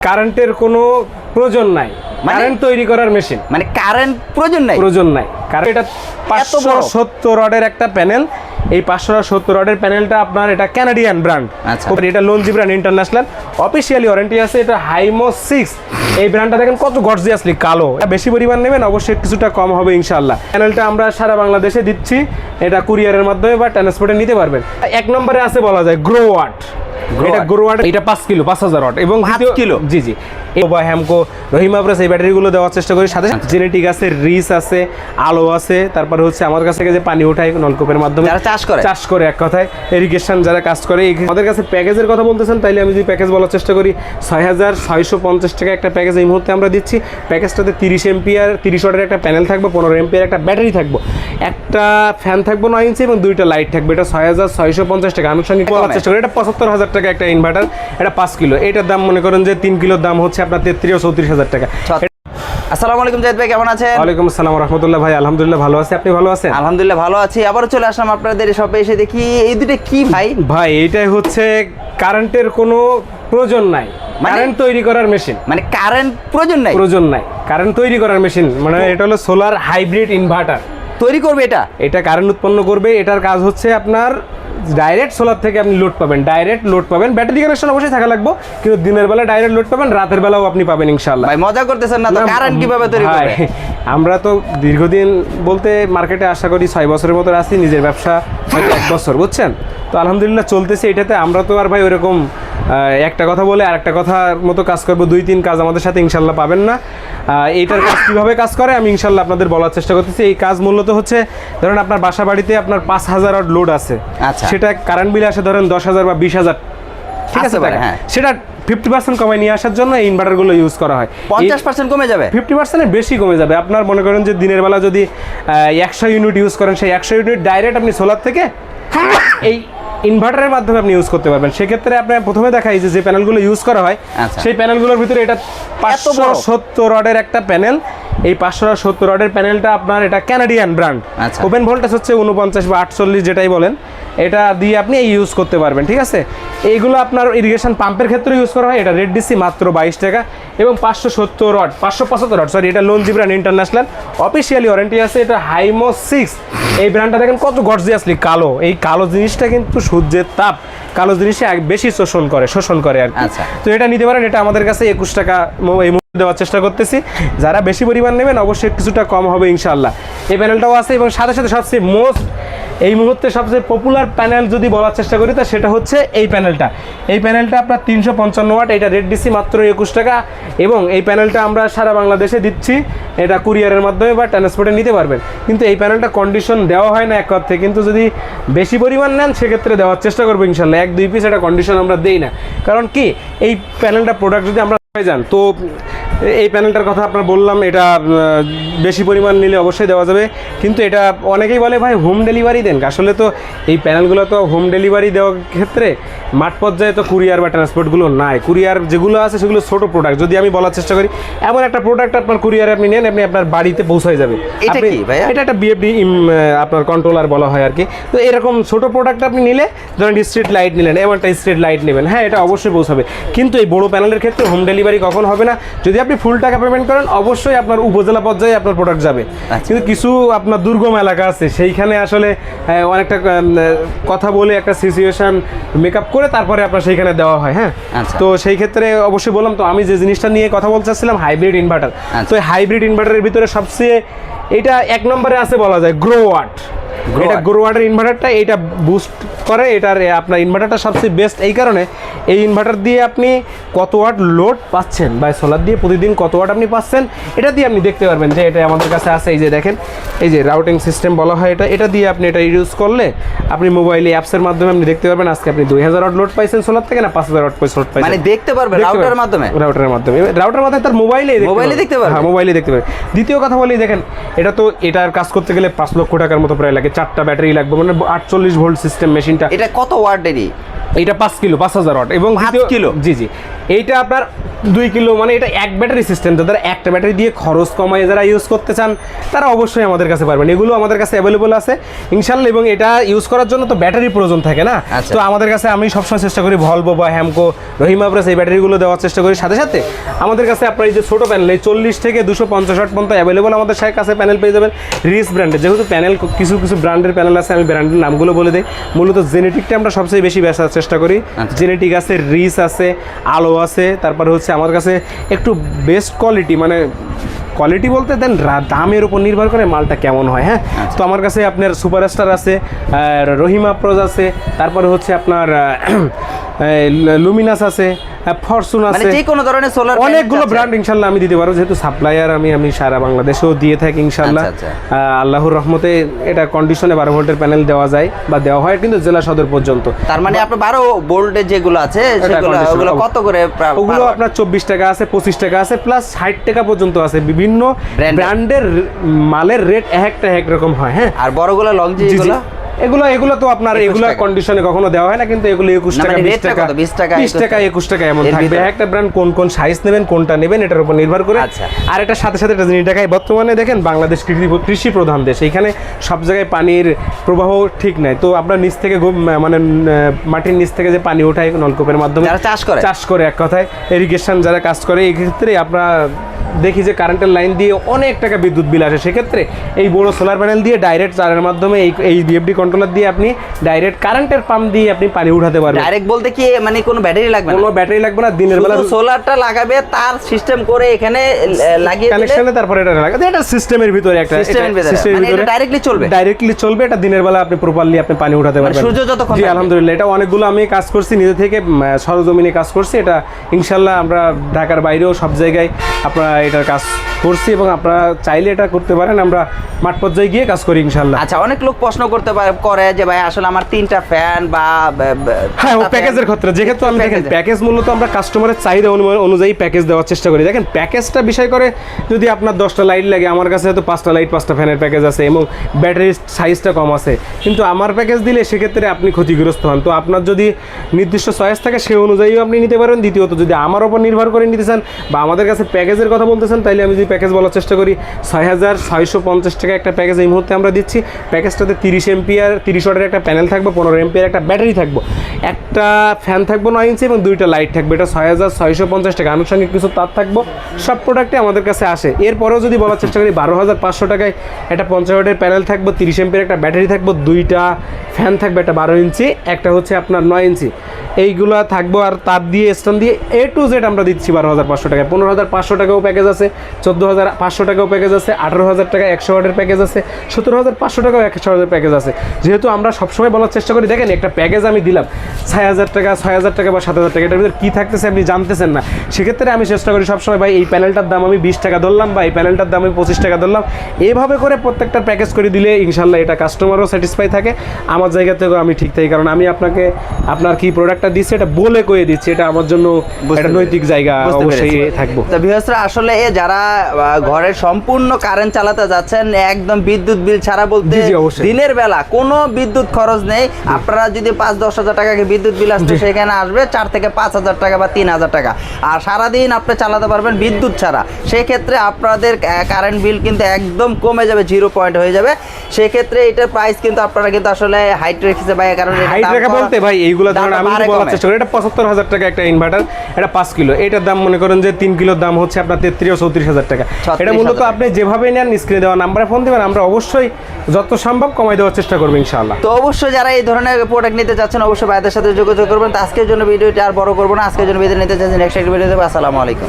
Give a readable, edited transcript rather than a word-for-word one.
কারেন্টের কোনো প্রয়োজন নাই, কারেন্ট তৈরি করার মেশিন, মানে কারেন্ট প্রয়োজন নাই কারণ এটা 570 রডের একটা প্যানেল। এই 570 রডের প্যানেলটা আপনার এটা কানাডিয়ান ব্র্যান্ড। আচ্ছা, এটা লঞ্জি ব্র্যান্ড ইন্টারন্যাশনাল, অফিসিয়ালি ওয়ারেন্টি আছে। এটা হাইমো 6, এই ব্র্যান্ডটা দেখেন কত গর্জিয়াসলি কালো। বেশি পরিমাণ নেবেন অবশ্যই কিছুটা কম হবে ইনশাআল্লাহ। প্যানেলটা আমরা সারা বাংলাদেশে দিচ্ছি, এটা কুরিয়ারের মাধ্যমে বা ট্রান্সপোর্টে নিতে পারবেন। এক নম্বরে আছে বলা যায় গ্রো ওয়াট। এটা গ্রো ওয়াট, এটা 5 কিলো 5000 ওয়াট এবং 5 কিলো। জি জি, হ্যামকো রহিমা প্রেস এই ব্যাটারিগুলো দেওয়ার চেষ্টা করি। সাথে জেনেটিক আছে, রিস আছে, আলো আছে। তারপরে হচ্ছে আমার কাছ থেকে যে পানি উঠায় নলকূপের মাধ্যমে যারা চাষ করে এক কথায় ইরিগেশন যারা কাজ করে। আমাদের কাছে প্যাকেজের কথা বলতেছেন, তাইলে আমি যদি প্যাকেজ বলার চেষ্টা করি, 6650 টাকা একটা প্যাকেজ এই মুহূর্তে আমরা দিচ্ছি। প্যাকেজটাতে 30 এম্পিয়ার 30 ওয়াটের একটা প্যানেল থাকবে, 15 এম্পিয়ার একটা ব্যাটারি থাকবে, একটা ফ্যান থাকবে 9 ইঞ্চি এবং 2টা লাইট থাকবে। এটা 6650 টাকা। আনুষঙ্গিক বলার চেষ্টা করি, এটা 75000 টাকা একটা ইনভার্টার। এটা 5 কিলো। এটার দাম মনে করেন যে 3 কিলোর দাম হচ্ছে আপনার 33-34 টাকা। আসসালামু আলাইকুম জাহিদ ভাই, কেমন আছেন? ওয়ালাইকুম আসসালাম ওয়া রাহমাতুল্লাহ। ভাই আলহামদুলিল্লাহ ভালো আছি, আপনি ভালো আছেন? আলহামদুলিল্লাহ ভালো আছি। আবারও চলে আসলাম আপনাদের শপে, এসে দেখি এই দুটো কি ভাই? ভাই এটাই হচ্ছে কারেন্টের কোনো প্রয়োজন নাই, কারেন্ট তৈরি করার মেশিন। মানে কারেন্ট প্রয়োজন নাই, কারেন্ট তৈরি করার মেশিন। মানে এটা হলো সোলার হাইব্রিড ইনভার্টার তৈরি করবে। এটা কারেন্ট উৎপন্ন করবে। এটার কাজ হচ্ছে আপনার ডাইরেক্ট সোলার থেকে আপনি লোড পাবেন, ডাইরেক্ট লোড পাবেন। ব্যাটারি কানেকশন অবশ্যই থাকা লাগবে, কিন্তু দিনের বেলা ডাইরেক্ট লোড পাবেন, রাতের বেলাও আপনি পাবেন ইনশাআল্লাহ। ভাই মজা করতেছেন না তো? কারেন্ট কিভাবে তৈরি করবে? আমরা তো দীর্ঘদিন বলতে মার্কেটে আশা করি 6 বছরের মতো আছি, নিজের ব্যবসা হয়তো 1 বছর, বুঝছেন তো আলহামদুলিল্লাহ চলতেছে এটাতে। আমরা তো আর ভাই ওইরকম একটা কথা বলে আর একটা কথার মতো কাজ করবো, 2-3 কাজ আমাদের সাথে ইনশাল্লাহ পাবেন না। এইটার কাজ কীভাবে কাজ করে আমি ইনশাল্লাহ আপনাদের বলার চেষ্টা করতেছি। এই কাজ মূলত হচ্ছে, ধরেন আপনার বাসা বাড়িতে আপনার 5000 ওয়াট লোড আছে, সেটা কারেন্ট বিল আসে ধরেন 10,000 বা 20,000, ঠিক আছে টাকা। সেটা 50% কমায় নিয়ে আসার জন্য এই ইনভার্টারগুলো ইউজ করা হয়। 50% কমে যাবে, 50%-এর বেশি কমে যাবে। আপনার মনে করেন যে দিনের বেলা যদি 100 ইউনিট ইউজ করেন, সেই 100 ইউনিট ডাইরেক্ট আপনি সোলার থেকে এই ইনভার্টারের মাধ্যমে আপনি ইউজ করতে পারবেন। সেক্ষেত্রে আপনার প্রথমে দেখাই যে প্যানেলগুলো ইউজ করা হয়, সেই প্যানেলগুলোর ভিতরে এটা 570 রডের একটা প্যানেল। এই 570 রডের প্যানেলটা আপনার এটা কানাডিয়ান ব্র্যান্ড। ওপেন ভোল্টেজ হচ্ছে 49 বা 48 যেটাই বলেন, এটা দিয়ে আপনি ইউজ করতে পারবেন, ঠিক আছে। এইগুলো আপনার ইরিগেশন পাম্পের ক্ষেত্রে ইউজ করা হয়। এটা রেট দিচ্ছি মাত্র 22 টাকা এবং 575 রড, সরি এটা লঞ্জি ব্র্যান্ড ইন্টারন্যাশনাল, অফিসিয়ালি ওয়ারেন্টি আছে। এটা হাইমো 6, এই ব্র্যান্ডটা দেখেন কত গর্জিয়াসলি কালো। এই কালো জিনিসটা কিন্তু সূর্যের তাপ, কালো জিনিসে বেশি শোষণ করে আর কি। তো এটা নিতে পারেন। এটা আমাদের কাছে 21 টাকা এই মুহূর্তে দেওয়ার চেষ্টা করতেছি। যারা বেশি পরিমাণ নেবেন অবশ্যই কিছুটা কম হবে ইনশাআল্লাহ। এই প্যানেলটাও আছে এবং সাথে সাথে সবচেয়ে এই মুহূর্তে সবচেয়ে পপুলার প্যানেল যদি বলার চেষ্টা করি, তা সেটা হচ্ছে এই প্যানেলটা। এই প্যানেলটা আপনার 355 ওয়াট, এটা রেট দিচ্ছি মাত্র 21 টাকা এবং এই প্যানেলটা আমরা সারা বাংলাদেশে দিচ্ছি। এটা কুরিয়ারের মাধ্যমে বা ট্রান্সপোর্টে নিতে পারবেন। কিন্তু এই প্যানেলটা কন্ডিশন দেওয়া হয় না এক অর্থে, কিন্তু যদি বেশি পরিমাণ নেন সেক্ষেত্রে দেওয়ার চেষ্টা করবো ইনশাল্লাহ। 1-2 পিস এটা কন্ডিশন আমরা দেই না, কারণ কি এই প্যানেলটা প্রোডাক্ট যদি আমরা হয়ে যান, তো এই প্যানেলটার কথা আপনার বললাম, এটা বেশি পরিমাণ নিলে অবশ্যই দেওয়া যাবে। কিন্তু এটা অনেকেই বলে ভাই হোম ডেলিভারি দেন। আসলে তো এই প্যানেলগুলো তো হোম ডেলিভারি দেওয়ার ক্ষেত্রে মাঠ পর্যায়ে তো কুরিয়ার বা ট্রান্সপোর্টগুলো নাই। কুরিয়ার যেগুলো আছে সেগুলো ছোটো প্রোডাক্ট। যদি আমি বলার চেষ্টা করি, এমন একটা প্রোডাক্ট আপনার কুরিয়ারে আপনি নেন, আপনি আপনার বাড়িতে পৌঁছায় যাবে। এটা একটা বিএফডি আপনার কন্ট্রোলার বলা হয় আর কি। তো এরকম ছোটো প্রোডাক্ট আপনি নিলে, ধরেন স্ট্রিট লাইট নিলেন, এমন একটা স্ট্রিট লাইট নেবেন, হ্যাঁ এটা অবশ্যই পৌঁছাবে। কিন্তু এই বড়ো প্যানেলের ক্ষেত্রে হোম ডেলিভারি কখন হবে না। যদি আপনি ফুল টাকা পেমেন্ট করেন অবশ্যই আপনার উপজেলা পর্যায়ে আপনার প্রোডাক্ট যাবে। কিন্তু কিছু আপনার দুর্গম এলাকা আছে, সেইখানে আসলে অনেকটা কথা বলে একটা সিচুয়েশন মেকআপ করে তারপরে আপনার সেইখানে দেওয়া হয়। হ্যাঁ, তো সেই ক্ষেত্রে অবশ্যই বললাম তো, আমি যে জিনিসটা নিয়ে কথা বলতে চাচ্ছিলাম হাইব্রিড ইনভার্টার। তো এই হাইব্রিড ইনভার্টারের ভিতরে সবচেয়ে এটা 1 নম্বরে আছে বলা যায় গ্রো ওয়াট। এটা গ্রো ওয়াটের ইনভার্টারটা এটা বুস্ট করে। এটার আপনার ইনভার্টারটা সবচেয়ে বেস্ট এই কারণে, এই ইনভার্টার দিয়ে আপনি কত ওয়াট লোড পাচ্ছেন বা সোলার দিয়ে প্রতিদিন কত ওয়াট আপনি পাচ্ছেন, এটা দিয়ে আপনি দেখতে পারবেন যে এটা আমাদের কাছে আছে। এই যে দেখেন, এই যে রাউটিং সিস্টেম বলা হয় এটা দিয়ে আপনি এটা ইউজ করলে আপনি মোবাইলে অ্যাপসের মাধ্যমে আপনি দেখতে পারবেন আজকে আপনি 2000 ওয়াট লোড পাইছেন সোলার থেকে না 5000 ওয়াট লোড পাইছেন, মানে দেখতে পারবেন রাউটারের মাধ্যমে তার মোবাইলে দেখতে পারবেন। হ্যাঁ, মোবাইলে দেখতে পারবেন। দ্বিতীয় কথা বলি, দেখেন এটা তো এটার কাজ করতে গেলে 5 লক্ষ টাকার মতো প্রায় লাগে, 4টা ব্যাটারি লাগবে, মানে 48 ভোল্ট সিস্টেম মেশিনটা। এটা কত ওয়াটেরই? এইটা 5 কিলো 5000 ওয়াট এবং 5 কিলো? জি জি, এইটা আপনার 2 কিলো, মানে এটা এক ব্যাটারি সিস্টেম। যারা একটা ব্যাটারি দিয়ে খরচ কমায় যারা ইউজ করতে চান তারা অবশ্যই আমাদের কাছে পারবেন, এগুলো আমাদের কাছে অ্যাভেলেবল আছে ইনশাল্লাহ। এবং এটা ইউজ করার জন্য তো ব্যাটারি প্রয়োজন থাকে না, আচ্ছা। তো আমাদের কাছে আমি সবসময় চেষ্টা করি ভলভো বা হ্যামকো, রহিমা প্রেস এই ব্যাটারিগুলো দেওয়ার চেষ্টা করি। সাথে সাথে আমাদের কাছে আপনার এই যে ছোটো প্যানেল, এই 40 থেকে 250 ওয়াট পর্যন্ত অ্যাভেলেবল আমাদের কাছে প্যানেল পেয়ে যাবেন রিস ব্র্যান্ডের। যেহেতু প্যানেল কিছু কিছু ব্র্যান্ডের প্যানেল আছে, আমি ব্র্যান্ডের নামগুলো বলে দিই। মূলত জেনেটিকটা আমরা সবচেয়ে বেশি বেচার চেষ্টা করি। জেনেটিক আছে, রিস আছে, আলো আছে, তারপরে হচ্ছে আমার কাছে একটু বেস্ট কোয়ালিটি, মানে কোয়ালিটি বলতে দেন দামের উপর নির্ভর করে মালটা কেমন হয়। হ্যাঁ, তো আমার কাছে আপনার সুপারস্টার আছে, রহিমা প্রোজ আছে, তারপরে হচ্ছে আপনার লুমিনাস আছে, ফরচুন মানে আছে, যে কোনো ধরনের সোলার অনেকগুলো ব্র্যান্ড ইনশাল্লাহ আমি দিতে পারবো। যেহেতু সাপ্লায়ার আমি সারা বাংলাদেশেও দিয়ে থাকি ইনশাল্লাহ। আচ্ছা, আল্লাহর রহমতে এটা কন্ডিশনে 12 ভোল্টের প্যানেল দেওয়া যায় বা দেওয়া হয় কিন্তু জেলা সদর পর্যন্ত। তার মানে আপনার 12 ভোল্টের যেগুলো আছে সেগুলো ওগুলো কত করে? ওগুলো আপনার 24 টাকা আছে, 25 টাকা আছে, প্লাস 60 টাকা পর্যন্ত আছে। বিভিন্ন ব্র্যান্ডের মালের রেট এক রকম হয়। হ্যাঁ, আর বড়গুলো লং জি এগুলো তো আপনার এগুলো কন্ডিশনে কখনো দেওয়া হয় না, কিন্তু এগুলো 21 টাকা, 20 টাকা, 20 টাকা 21 টাকা এমন থাকবে। একটা ব্র্যান্ড কোন সাইজ নেবেন, কোনটা নেবেন এটার উপর নির্ভর করে। আর এটা সাথে সাথে একটা জিনিস দেখায়, বর্তমানে দেখেন বাংলাদেশ কৃষি প্রধান দেশ, এখানে সব জায়গায় পানির প্রবাহ ঠিক নাই। তো আপনার নিচ থেকে মানে মাটির নিচ থেকে যে পানি ওঠায় নলকূপের মাধ্যমে চাষ করে, এক কথায় ইরিগেশন যারা কাজ করে, এই ক্ষেত্রে আপনার দেখি যে কারেন্টের লাইন দিয়ে অনেক টাকা বিদ্যুৎ বিল আসে। সেক্ষেত্রে এই বড় সোলার প্যানেল দিয়ে ডাইরেক্ট চারের মাধ্যমে এই বিএফডি কন্ট্রোলার দিয়ে আপনি ডাইরেক্ট কারেন্টের পাম্প দিয়ে আপনি পানি উঠাতে পারবেন। ডাইরেক্ট বলতে কি মানে কোনো ব্যাটারি লাগবে না? কোনো ব্যাটারি লাগবে না, দিনের বেলা সোলারটা লাগাবে, তার সিস্টেম করে এখানে লাগিয়ে দিলে কানেকশনে, তারপরে এটা লাগাবে। এটা সিস্টেমের ভিতরে একটা সিস্টেমের ভিতরে ডাইরেক্টলি চলবে। এটা দিনের বেলা আপনি প্রপারলি আপনি পানি উঠাতে পারবেন সূর্য যতক্ষণ। জি আলহামদুলিল্লাহ, এটা অনেকগুলো আমি কাজ করছি নিজে থেকে, সরজমিনে কাজ করছি। এটা ইনশাআল্লাহ আমরা ঢাকার বাইরেও সব জায়গায় আপনারা এটার কাজ করছি এবং আপনারা চাইলে এটা করতে পারেন। আমরা মাঠ পর্যায়ে গিয়ে কাজ করি ইনশাআল্লাহ। আচ্ছা, অনেক লোক প্রশ্ন করে যে ভাই আসলে আমার 3টা ফ্যান বা হ্যাঁ, ও প্যাকেজের ক্ষেত্রে যেহেতু আমি দেখেন প্যাকেজ মূলত আমরা কাস্টমারের চাহিদা অনুযায়ী প্যাকেজ দেওয়ার চেষ্টা করি। দেখেন প্যাকেজটা বিষয় করে, যদি আপনার 10টা লাইট লাগে, আমার কাছে হয়তো 5টা লাইট 5টা ফ্যানের প্যাকেজ আছে এবং ব্যাটারির সাইজটা কম আছে, কিন্তু আমার প্যাকেজ দিলে সেক্ষেত্রে আপনি ক্ষতিগ্রস্ত হন। তো আপনার যদি নির্দিষ্ট চয়েস থাকে সেই অনুযায়ী আপনি নিতে পারেন। দ্বিতীয়ত যদি আমার উপর নির্ভর করে নিতে চান বা আমাদের কাছে প্যাকেজের কথা বলতে চান, তাইলে আমি যদি প্যাকেজ বলার চেষ্টা করি, 6650 টাকা একটা প্যাকেজ এই মুহূর্তে আমরা দিচ্ছি। প্যাকেজটাতে 30 এম্পিয়ার 30 ওয়াটের একটা প্যানেল থাকবে, 15 এম্পিয়ার একটা ব্যাটারি থাকবো, একটা ফ্যান থাকবো 9 ইঞ্চি এবং 2টা লাইট থাকবে। এটা 6650 টাকা। আনুষঙ্গিক কিছু তার থাকবো, সব প্রোডাক্টে আমাদের কাছে আসে। এরপরেও যদি বলার চেষ্টা করি, 12500 টাকায় একটা 50 ওয়াটের প্যানেল থাকবো, 30 এম্পিয়ার একটা ব্যাটারি থাকবো, 2টা ফ্যান থাকবে, একটা 12 ইঞ্চি, একটা হচ্ছে আপনার 9 ইঞ্চি, এইগুলো থাকবো। আর তার দিয়ে স্ট্যান্ড দিয়ে A to Z আমরা দিচ্ছি 12500 টাকায়। 15500 টাকাও প্যাকেজ আছে, 14500 টাকাও প্যাকেজ আছে, 18000 টাকা 100 ওয়াটের প্যাকেজ আছে, 17500 টাকাও 100 ওয়াটের প্যাকেজ আছে। যেহেতু আমরা সবসময় বলার চেষ্টা করি, দেখেন একটা প্যাকেজ আমি দিলাম 6000 টাকা বা 7000 টাকা, এটার ভিতরে কী থাকতেছে আপনি জানতেছেন না। সেক্ষেত্রে আমি চেষ্টা করি সবসময়, ভাই এই প্যানেলটার দাম আমি 20 টাকা ধরলাম বা এই প্যানেলটার দাম আমি 25 টাকা ধরলাম, এভাবে করে প্রত্যেকটা প্যাকেজ করে দিলে ইনশাল্লাহ এটা কাস্টমারও স্যাটিসফাই থাকে, আমার জায়গা থেকেও আমি ঠিক থাকি। কারণ আমি আপনাকে আপনার কি প্রোডাক্টটা দিচ্ছি এটা বলে কয়ে দিচ্ছি, এটা আমার জন্য একটা নৈতিক জায়গা অবশ্যই থাকবো। তো ভিউয়ার্সরা, আসলে যারা ঘরের সম্পূর্ণ কারেন্ট চালাতে যাচ্ছেন একদম বিদ্যুৎ বিল ছাড়া, বলতে দিনের বেলা কোনো বিদ্যুৎ খরচ নেই, আপনারা যদি 5-10 হাজার টাকাকে বিদ্যুৎ বিল আসবে, সেখানে আসবে 4 থেকে 5000 টাকা বা 3000 টাকা। আর সারাদিন আপনি চালাতে পারবেন বিদ্যুৎ ছাড়া। সেক্ষেত্রে আপনাদের কারেন্ট বিল কিন্তু একদম কমে যাবে, 0 পয়েন্ট হয়ে যাবে। সেক্ষেত্রে এটার প্রাইস কিন্তু আপনারা কিন্তু আসলে হাইট রেখেছে ভাই, কারণ হাইট রেখা বলতে ভাই এইগুলো ধরেন আমি বলার চেষ্টা করি, এটা 75000 টাকা একটা ইনভার্টার, এটা 5 কিলো, এটার দাম মনে করেন যে 3 কিলোর দাম হচ্ছে আপনার 33-34 টাকা। এটা মূলত আপনি যেভাবে নেন স্ক্রিনে দেওয়া নাম্বারে ফোন দিবেন, আমরা অবশ্যই যত সম্ভব কমাই দেওয়ার চেষ্টা করবো ইনশাআল্লাহ। তো অবশ্যই যারা এই ধরনের প্রোডাক্ট নিতে চাচ্ছেন অবশ্যই ভাইদের সাথে যোগাযোগ করবেন। তো আজকের জন্য ভিডিওটি আর বড় করবো না, আজকের জন্য ভিডিও নিতে চাচ্ছেন নেক্সট একটা ভিডিও দেবো। আসসালামু আলাইকুম।